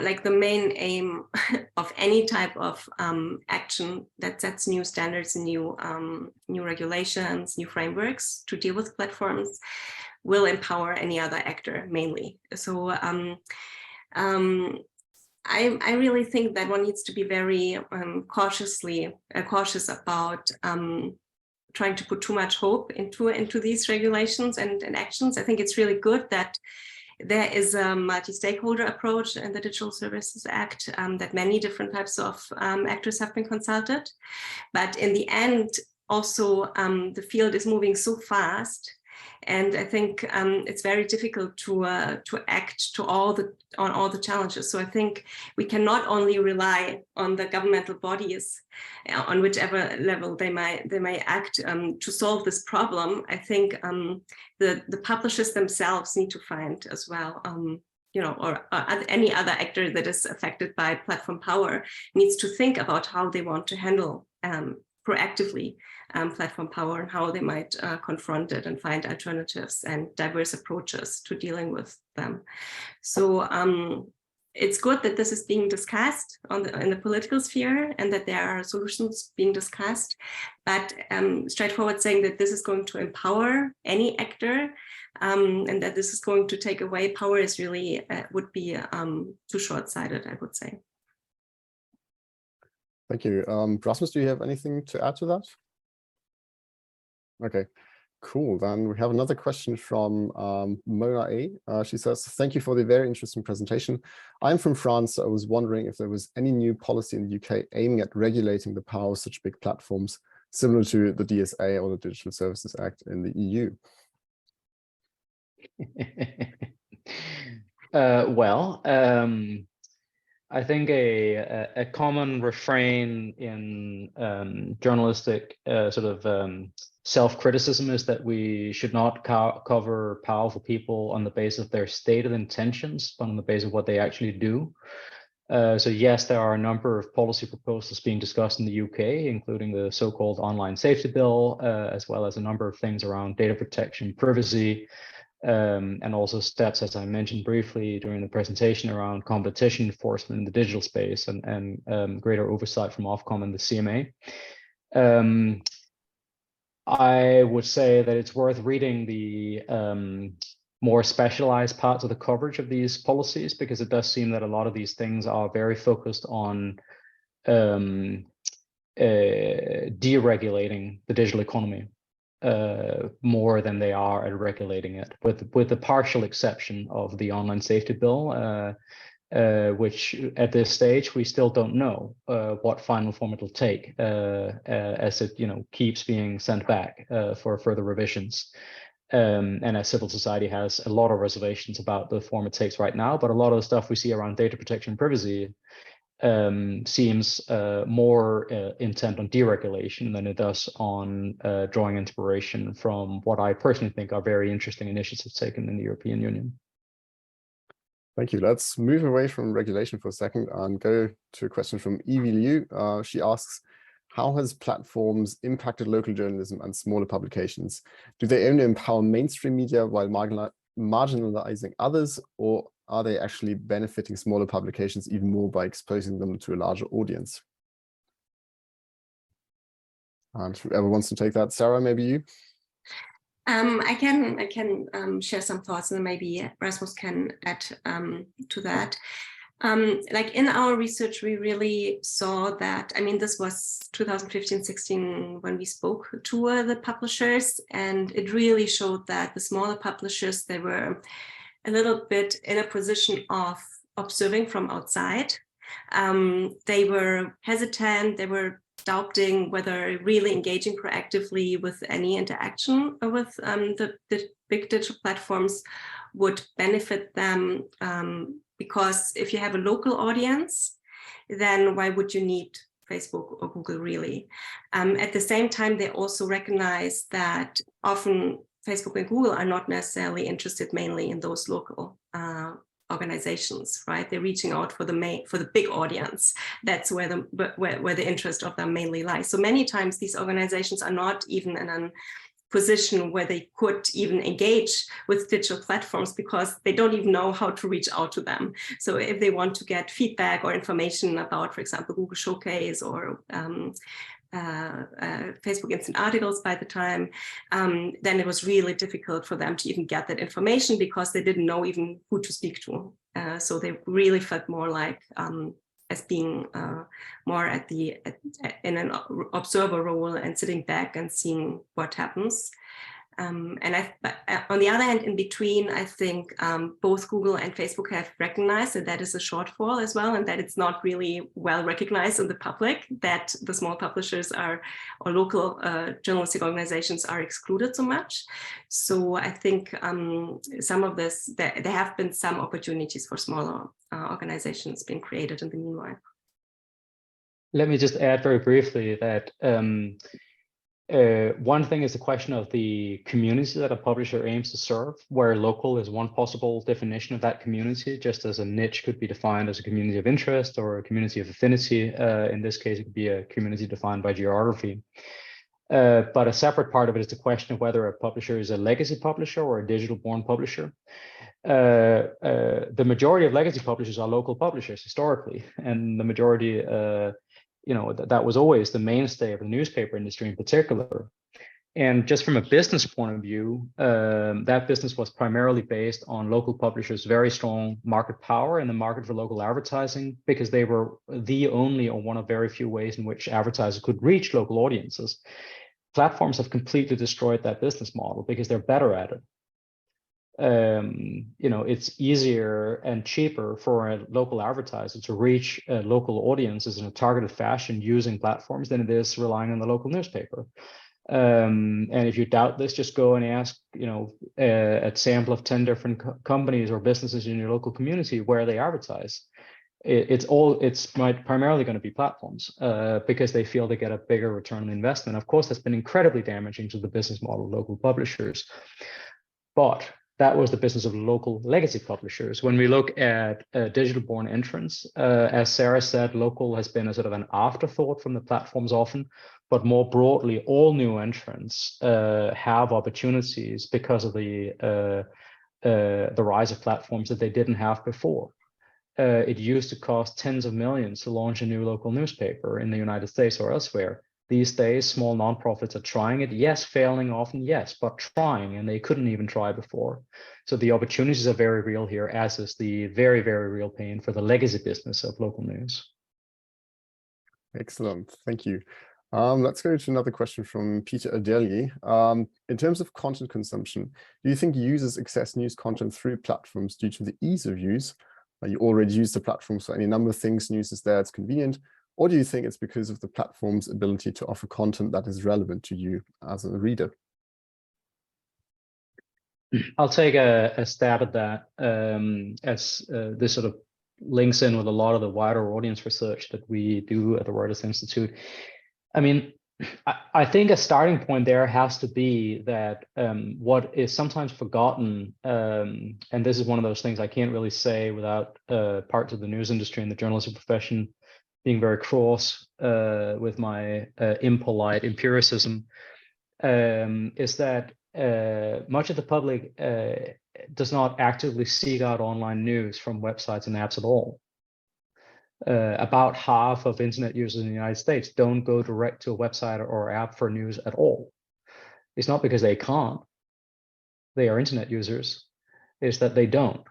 like the main aim of any type of action that sets new standards and new regulations, new frameworks to deal with platforms will empower any other actor mainly. So I really think that one needs to be very cautious about trying to put too much hope into these regulations and actions. I think it's really good that there is a multi-stakeholder approach in the Digital Services Act, that many different types of actors have been consulted. But in the end, also the field is moving so fast, and I think it's very difficult to act on all the challenges. So I think we can not only rely on the governmental bodies on whichever level they may act to solve this problem. I think the publishers themselves need to find as well, or any other actor that is affected by platform power needs to think about how they want to handle proactively platform power and how they might confront it and find alternatives and diverse approaches to dealing with them. So it's good that this is being discussed in the political sphere and that there are solutions being discussed, but straightforward saying that this is going to empower any actor and that this is going to take away power is really would be too short-sighted, I would say. Thank you. Rasmus, do you have anything to add to that? Okay, cool. Then we have another question from Mona A. She says, thank you for the very interesting presentation. I'm from France, so I was wondering if there was any new policy in the UK aiming at regulating the power of such big platforms, similar to the DSA or the Digital Services Act in the EU. I think a common refrain in journalistic self-criticism is that we should not cover powerful people on the basis of their stated intentions, but on the basis of what they actually do. So yes, there are a number of policy proposals being discussed in the UK, including the so-called online safety bill, as well as a number of things around data protection, privacy, and also steps, as I mentioned briefly during the presentation, around competition enforcement in the digital space and greater oversight from Ofcom and the CMA. I would say that it's worth reading the more specialized parts of the coverage of these policies, because it does seem that a lot of these things are very focused on deregulating the digital economy more than they are at regulating it, with the partial exception of the online safety bill, which at this stage we still don't know what final form it'll take, as it keeps being sent back for further revisions. And as civil society has a lot of reservations about the form it takes right now, but a lot of the stuff we see around data protection and privacy seems more intent on deregulation than it does on drawing inspiration from what I personally think are very interesting initiatives taken in the European Union. Thank you. Let's move away from regulation for a second and go to a question from Evie Liu. She asks, how has platforms impacted local journalism and smaller publications? Do they only empower mainstream media while marginalizing others, or are they actually benefiting smaller publications even more by exposing them to a larger audience? And whoever wants to take that, Sarah, maybe you? I can share some thoughts, and maybe Rasmus can add to that. Like in our research, we really saw that, I mean, this was 2015-16 when we spoke to the publishers, and it really showed that the smaller publishers, they were a little bit in a position of observing from outside. They were hesitant, they were doubting whether really engaging proactively with any interaction with the big digital platforms would benefit them, because if you have a local audience, then why would you need Facebook or Google really? At the same time, they also recognize that often Facebook and Google are not necessarily interested mainly in those local organizations, right? They're reaching out for the big audience. That's where the interest of them mainly lies. So many times these organizations are not even in a position where they could even engage with digital platforms because they don't even know how to reach out to them. So if they want to get feedback or information about, for example, Google Showcase or Facebook Instant Articles by the time, then it was really difficult for them to even get that information because they didn't know even who to speak to. So they really felt more like as being more in an observer role and sitting back and seeing what happens. And on the other hand, in between, I think both Google and Facebook have recognized that that is a shortfall as well, and that it's not really well recognized in the public that the small publishers or local journalistic organizations are excluded so much. So I think some of this, there have been some opportunities for smaller organizations being created in the meanwhile. Let me just add very briefly that One thing is the question of the community that a publisher aims to serve, where local is one possible definition of that community, just as a niche could be defined as a community of interest or a community of affinity. In this case, it could be a community defined by geography. But a separate part of it is the question of whether a publisher is a legacy publisher or a digital-born publisher. The majority of legacy publishers are local publishers historically, and the majority that was always the mainstay of the newspaper industry in particular. And just from a business point of view, that business was primarily based on local publishers' very strong market power in the market for local advertising, because they were the only or one of very few ways in which advertisers could reach local audiences. Platforms have completely destroyed that business model because they're better at it. It's easier and cheaper for a local advertiser to reach local audiences in a targeted fashion using platforms than it is relying on the local newspaper. And if you doubt this, just go and ask, a sample of 10 different companies or businesses in your local community where they advertise. It's primarily going to be platforms because they feel they get a bigger return on investment. Of course, that's been incredibly damaging to the business model of local publishers. But that was the business of local legacy publishers. When we look at digital-born entrants, as Sarah said, local has been a sort of an afterthought from the platforms often, but more broadly, all new entrants have opportunities because of the rise of platforms that they didn't have before. It used to cost tens of millions to launch a new local newspaper in the United States or elsewhere. These days, small nonprofits are trying it, yes, failing often, yes, but trying, and they couldn't even try before. So the opportunities are very real here, as is the very, very real pain for the legacy business of local news. Excellent, thank you. Let's go to another question from Peter Adeli. In terms of content consumption, do you think users access news content through platforms due to the ease of use? You already use the platforms for any number of things, news is there, it's convenient. Or do you think it's because of the platform's ability to offer content that is relevant to you as a reader? I'll take a stab at that, as this sort of links in with a lot of the wider audience research that we do at the Reuters Institute. I mean, I think a starting point there has to be that what is sometimes forgotten, and this is one of those things I can't really say without parts of the news industry and the journalism profession being very cross with my impolite empiricism, is that much of the public does not actively seek out online news from websites and apps at all. About half of internet users in the United States don't go direct to a website or app for news at all. It's not because they can't, they are internet users, it's that they don't.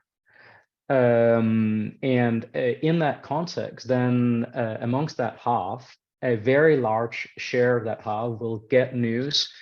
And in that context, then amongst that half, a very large share of that half will get news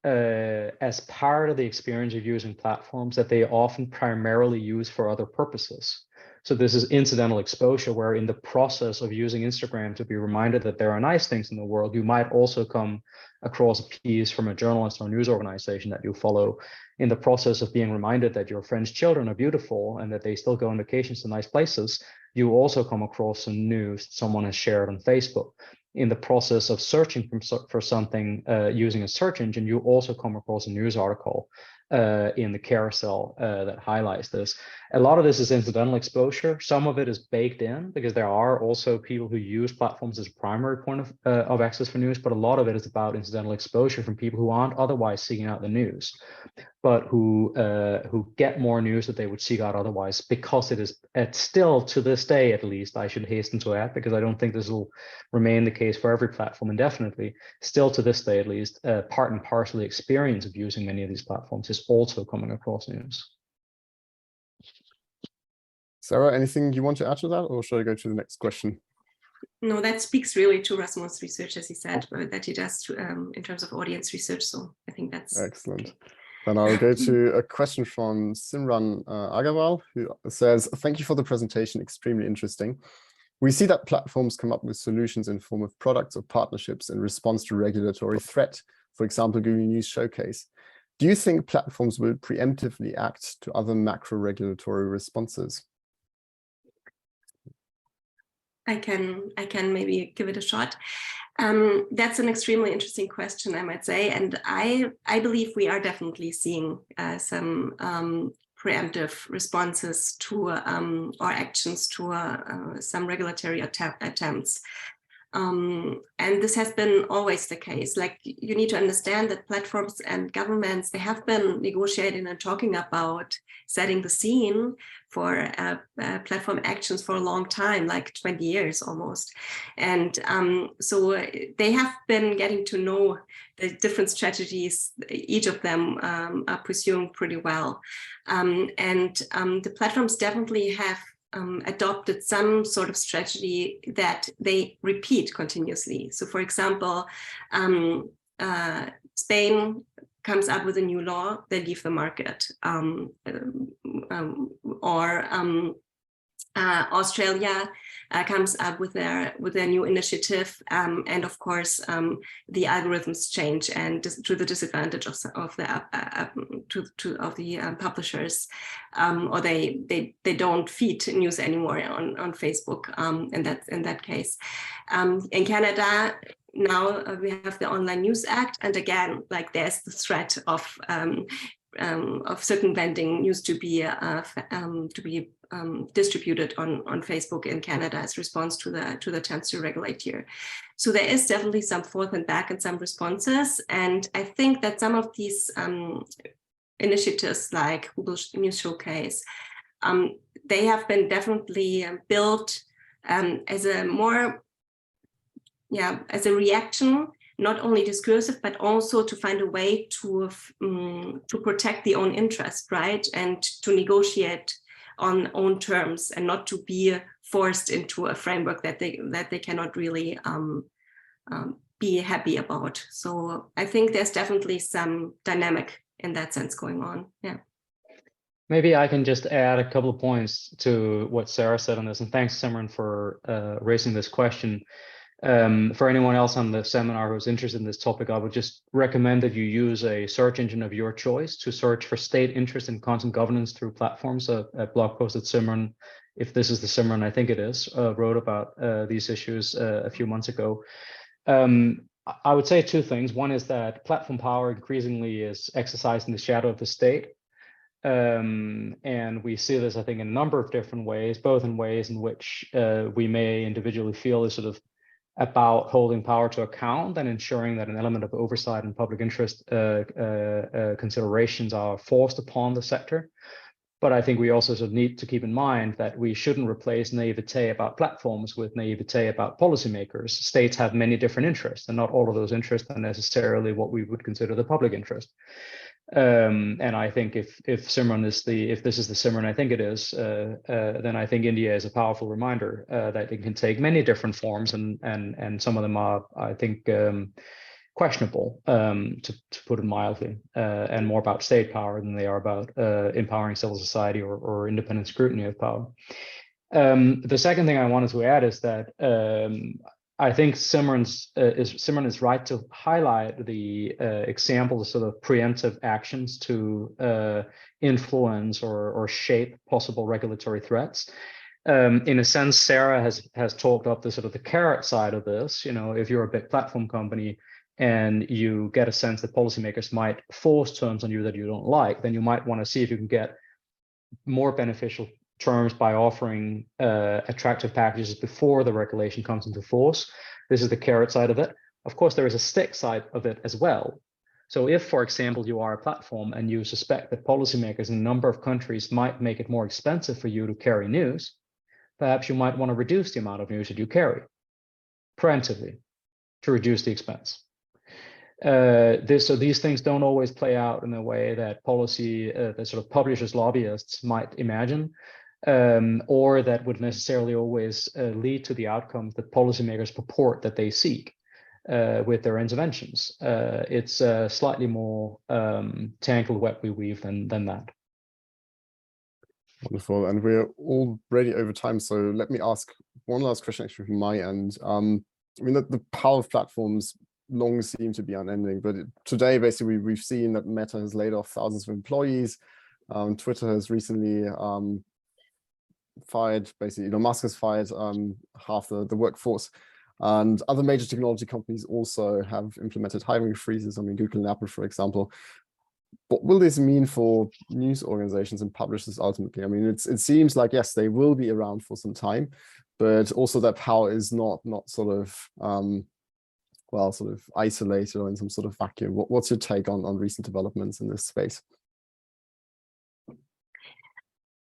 as part of the experience of using platforms that they often primarily use for other purposes. So this is incidental exposure, where in the process of using Instagram to be reminded that there are nice things in the world, you might also come across a piece from a journalist or news organization that you follow. In the process of being reminded that your friend's children are beautiful and that they still go on vacations to nice places, you also come across some news someone has shared on Facebook. In the process of searching for something using a search engine, you also come across a news article in the carousel that highlights this. A lot of this is incidental exposure. Some of it is baked in because there are also people who use platforms as a primary point of access for news, but a lot of it is about incidental exposure from people who aren't otherwise seeking out the news, but who get more news that they would seek out otherwise, because it's still, to this day at least, I should hasten to add, because I don't think this will remain the case for every platform indefinitely, still to this day at least, part and parcel the experience of using many of these platforms is also coming across news. Sarah, anything you want to add to that, or should I go to the next question? No, that speaks really to Rasmus' research, as he said, that he does in terms of audience research. So I think that's excellent. Okay. Then I'll go to a question from Simran Agarwal, who says, thank you for the presentation, extremely interesting. We see that platforms come up with solutions in form of products or partnerships in response to regulatory threat, for example, Google News Showcase. Do you think platforms will preemptively act to other macro regulatory responses? I can maybe give it a shot. That's an extremely interesting question, I might say, and I believe we are definitely seeing some preemptive responses to or actions to some regulatory attempts. And this has been always the case. Like, you need to understand that platforms and governments, they have been negotiating and talking about setting the scene for platform actions for a long time, like 20 years almost. And so they have been getting to know the different strategies each of them are pursuing pretty well. And the platforms definitely have adopted some sort of strategy that they repeat continuously. So, for example, Spain comes up with a new law, they leave the market, Australia comes up with their new initiative, and of course the algorithms change, and to the disadvantage of the publishers, or they don't feed news anymore on Facebook, and that's in that case. In Canada now we have the Online News Act, and again, like, there's the threat of circumventing news to be distributed on Facebook in Canada as response to the attempts to regulate here. So there is definitely some forth and back and some responses, and I think that some of these initiatives like Google News Showcase, they have been definitely built as a more as a reaction, not only discursive, but also to find a way to protect the own interest, right? And to negotiate on own terms, and not to be forced into a framework that they cannot really be happy about. So I think there's definitely some dynamic in that sense going on. Yeah. Maybe I can just add a couple of points to what Sarah said on this, and thanks, Simran, for raising this question. For anyone else on the seminar who's interested in this topic, I would just recommend that you use a search engine of your choice to search for state interest in content governance through platforms. A blog post that Simran, if this is the Simran, I think it is, wrote about these issues a few months ago. I would say two things. One is that platform power increasingly is exercised in the shadow of the state. And we see this, I think, in a number of different ways, both in ways in which we may individually feel is sort of about holding power to account and ensuring that an element of oversight and public interest considerations are forced upon the sector. But I think we also sort of need to keep in mind that we shouldn't replace naivete about platforms with naivete about policymakers. States have many different interests, and not all of those interests are necessarily what we would consider the public interest. And I think if Simran is if this is the Simran I think it is, then I think India is a powerful reminder that it can take many different forms, and some of them are, I think, questionable, to put it mildly, and more about state power than they are about empowering civil society or independent scrutiny of power. The second thing I wanted to add is that I think Simran is right to highlight the example of sort of preemptive actions to influence or shape possible regulatory threats. In a sense, Sarah has talked up the sort of the carrot side of this. You know, if you're a big platform company and you get a sense that policymakers might force terms on you that you don't like, then you might want to see if you can get more beneficial terms by offering attractive packages before the regulation comes into force. This is the carrot side of it. Of course, there is a stick side of it as well. So if, for example, you are a platform and you suspect that policymakers in a number of countries might make it more expensive for you to carry news, perhaps you might want to reduce the amount of news that you carry preemptively to reduce the expense. So these things don't always play out in a way that that sort of publishers, lobbyists might imagine, or that would necessarily always lead to the outcomes that policymakers purport that they seek with their interventions. It's a slightly more tangled web we weave than that. Wonderful, and we're already over time, so let me ask one last question actually from my end. I mean, the power of platforms long seem to be unending, but today basically we've seen that Meta has laid off thousands of employees. Twitter has recently fired, basically, Elon Musk has fired half the workforce. And other major technology companies also have implemented hiring freezes. I mean, Google and Apple, for example. What will this mean for news organizations and publishers ultimately? I mean, it seems like, yes, they will be around for some time, but also that power is not sort of, well, sort of isolated or in some sort of vacuum. What's your take on recent developments in this space?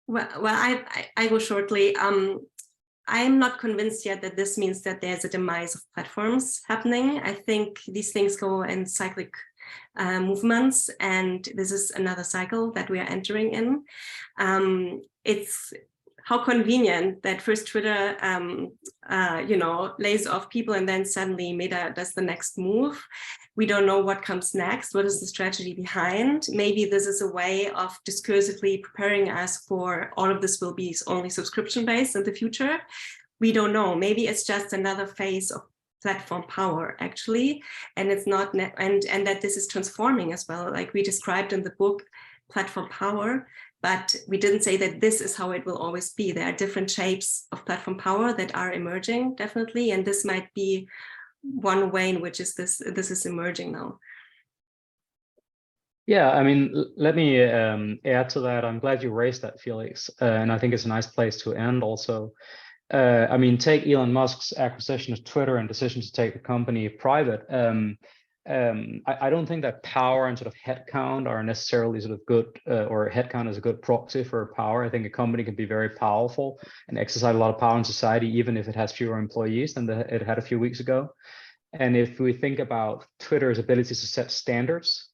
Well, I go shortly. I am not convinced yet that this means that there's a demise of platforms happening. I think these things go in cyclic movements, and this is another cycle that we are entering in. It's how convenient that first Twitter, lays off people, and then suddenly Meta does the next move. We don't know what comes next. What is the strategy behind? Maybe this is a way of discursively preparing us for all of this will be only subscription-based in the future. We don't know. Maybe it's just another phase of platform power, actually, and it's not, and that this is transforming as well, like we described in the book, platform power. But we didn't say that this is how it will always be. There are different shapes of platform power that are emerging, definitely, and this might be one way in which this is emerging now. Yeah, I mean, let me add to that. I'm glad you raised that, Felix, and I think it's a nice place to end also. I mean, take Elon Musk's acquisition of Twitter and decision to take the company private. I don't think that power and sort of headcount are necessarily sort of good, or headcount is a good proxy for power. I think a company can be very powerful and exercise a lot of power in society, even if it has fewer employees than it had a few weeks ago. And if we think about Twitter's ability to set standards,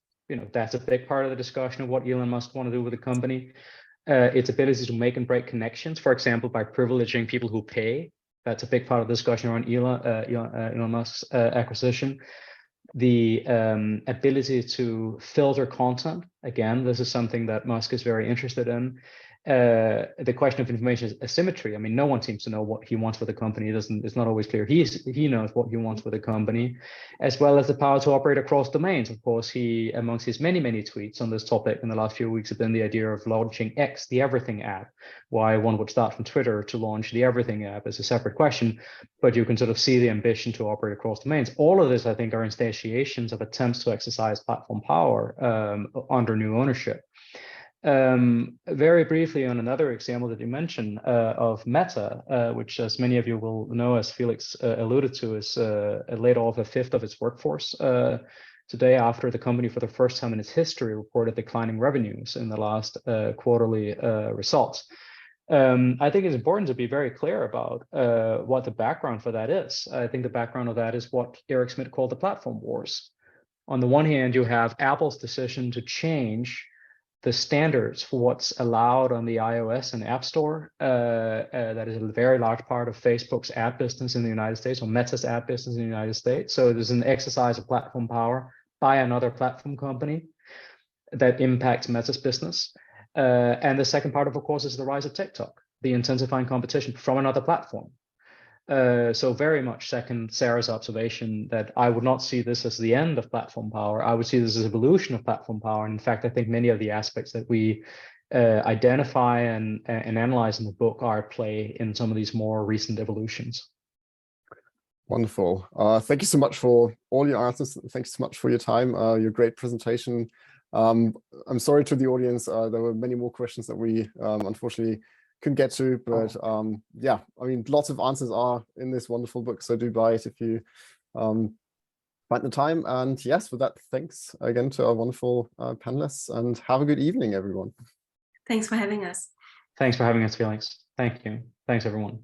that's a big part of the discussion of what Elon Musk want to do with the company. Its ability to make and break connections, for example, by privileging people who pay. That's a big part of the discussion around Elon Musk's acquisition. The ability to filter content. Again, this is something that Musk is very interested in. The question of information asymmetry. I mean, no one seems to know what he wants for the company. It's not always clear. He knows what he wants for the company, as well as the power to operate across domains. Of course, he, amongst his many tweets on this topic in the last few weeks, have been the idea of launching X, the Everything app. Why one would start from Twitter to launch the Everything app is a separate question, but you can sort of see the ambition to operate across domains. All of this, I think, are instantiations of attempts to exercise platform power under new ownership. Very briefly on another example that you mentioned of Meta, which, as many of you will know, as Felix alluded to, is laid off a fifth of its workforce today, after the company, for the first time in its history, reported declining revenues in the last quarterly results. I think it's important to be very clear about what the background for that is. I think the background of that is what Eric Schmidt called the platform wars. On the one hand, you have Apple's decision to change the standards for what's allowed on the iOS and App Store. That is a very large part of Facebook's ad business in the United States, or Meta's ad business in the United States. So there's an exercise of platform power by another platform company that impacts Meta's business. And the second part, of course, is the rise of TikTok, the intensifying competition from another platform. So very much second Sarah's observation that I would not see this as the end of platform power. I would see this as evolution of platform power. And in fact, I think many of the aspects that we identify and analyze in the book are at play in some of these more recent evolutions. Wonderful. Thank you so much for all your answers. Thanks so much for your time, your great presentation. I'm sorry to the audience. There were many more questions that we unfortunately couldn't get to, but yeah, I mean, lots of answers are in this wonderful book, so do buy it if you find the time. And yes, with that, thanks again to our wonderful panelists, and have a good evening, everyone. Thanks for having us. Thanks for having us, Felix. Thank you. Thanks, everyone.